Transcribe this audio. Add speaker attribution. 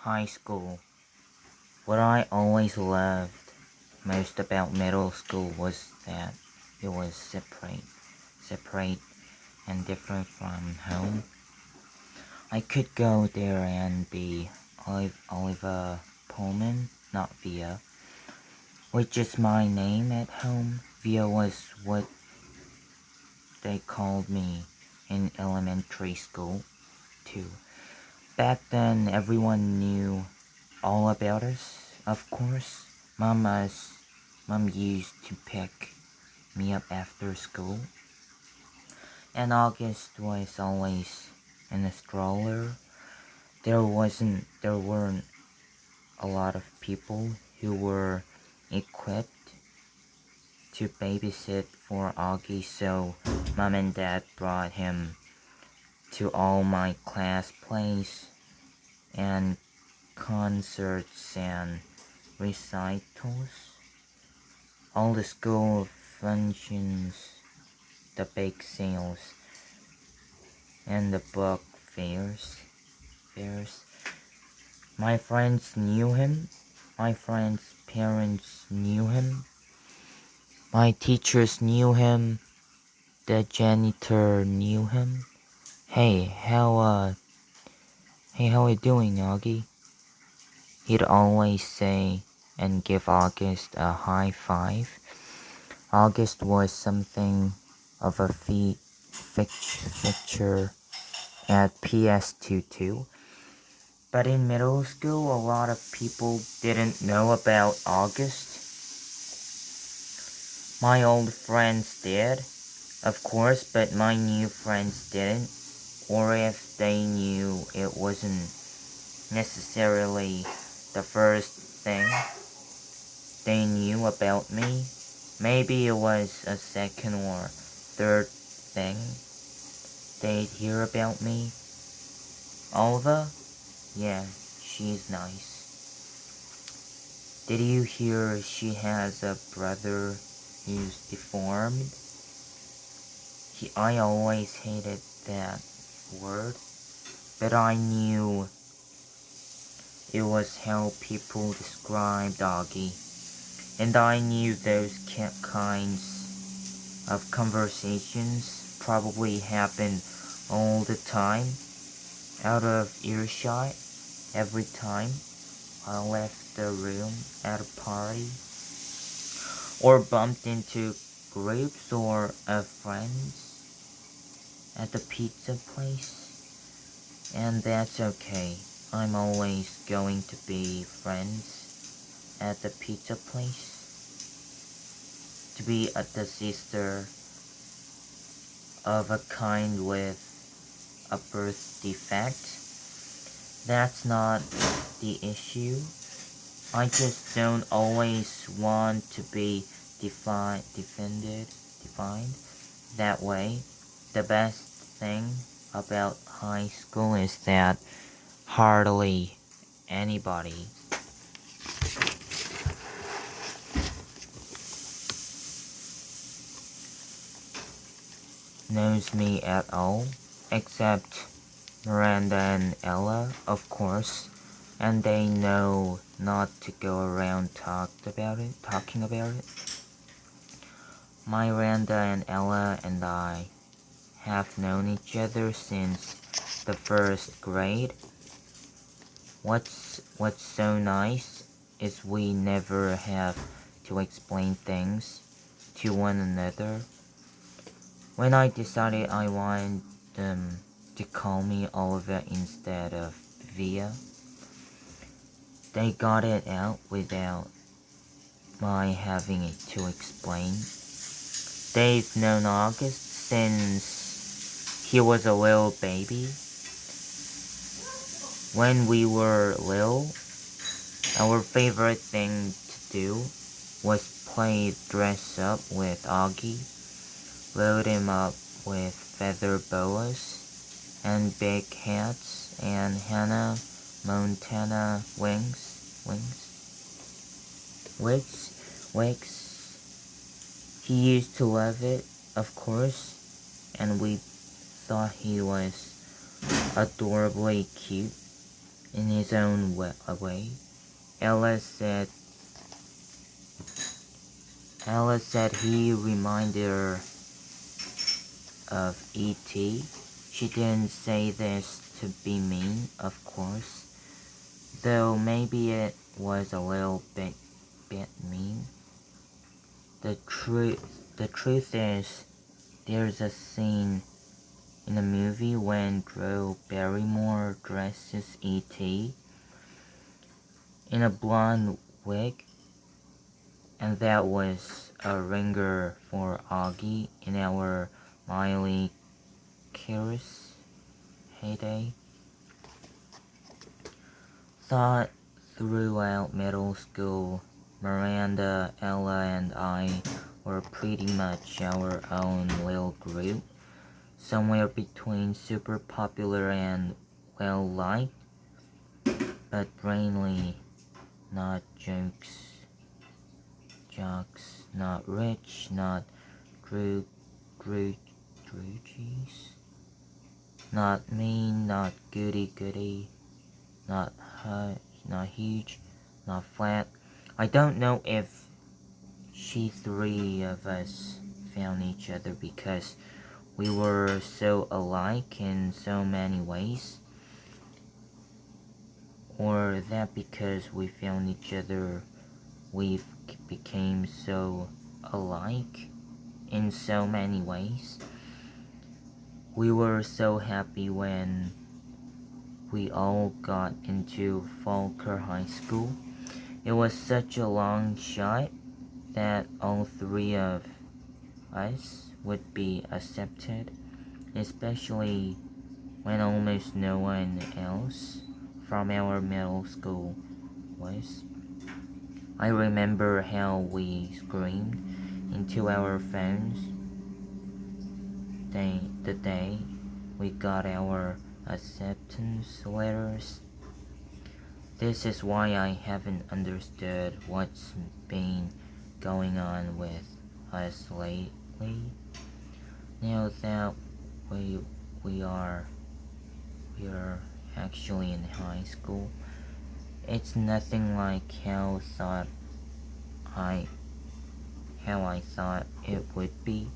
Speaker 1: high school. What I always loved most about middle school was that it was separate and different from home. I could go there and be Oliver Pullman, not Via, which is my name at home. Via was what they called me in elementary school, too. Back then, everyone knew all about us, of course. Mom used to pick me up after school, and August was always in a stroller. There weren't a lot of people who were equipped to babysit for Augie, so Mom and Dad brought him to all my class plays and concerts and recitals, all the school functions, the bake sales, and the book fairs. My friends knew him. My friends' parents knew him. My teachers knew him. The janitor knew him. Hey, how are you doing, Augie? He'd always say and give August a high five. August was something of a feature at PS2 too. But in middle school, a lot of people didn't know about August. My old friends did, of course, but my new friends didn't. Or if they knew, it wasn't necessarily the first thing they knew about me. Maybe it was a second or third thing they'd hear about me. Alva? Yeah, she's nice. Did you hear she has a brother who's deformed? I always hated that word, but I knew it was how people described Augie, and I knew those kinds of conversations probably happen all the time, out of earshot, every time I left the room at a party, or bumped into groups or friends at the pizza place, and that's okay. I'm always going to be friends at the pizza place. To be the sister of a kind with a birth defect, that's not the issue. I just don't always want to be defined that way. The best thing about high school is that hardly anybody knows me at all, except Miranda and Ella, of course, and they know not to go around talking about it. Miranda and Ella and I have known each other since the first grade. What's so nice is we never have to explain things to one another. When I decided I wanted them to call me Oliver instead of Via, they got it out without my having it to explain. They've known August since he was a little baby. When we were little, our favorite thing to do was play dress up with Augie, load him up with feather boas and big hats and Hannah Montana wigs. He used to love it, of course, and we thought he was adorably cute. in his own way. Ella said he reminded her of E.T. She didn't say this to be mean, of course, though maybe it was a little bit mean. The truth is, there's a scene in the movie when Drew Barrymore dresses E.T. in a blonde wig, and that was a ringer for Augie in our Miley Cyrus heyday. Thought throughout middle school, Miranda, Ella, and I were pretty much our own little group, somewhere between super popular and well-liked, but brainly, not jocks, not rich, not droogies, not mean, not goody, not huge, not flat. I don't know if three of us found each other because we were so alike in so many ways, or that because we found each other we became so alike in so many ways. We were so happy when we all got into Falker High School. It was such a long shot that all three of us would be accepted, especially when almost no one else from our middle school was. I remember how we screamed into our phones the day we got our acceptance letters. This is why I haven't understood what's been going on with us lately. Now that we we are actually in high school, it's nothing like how I thought it would be.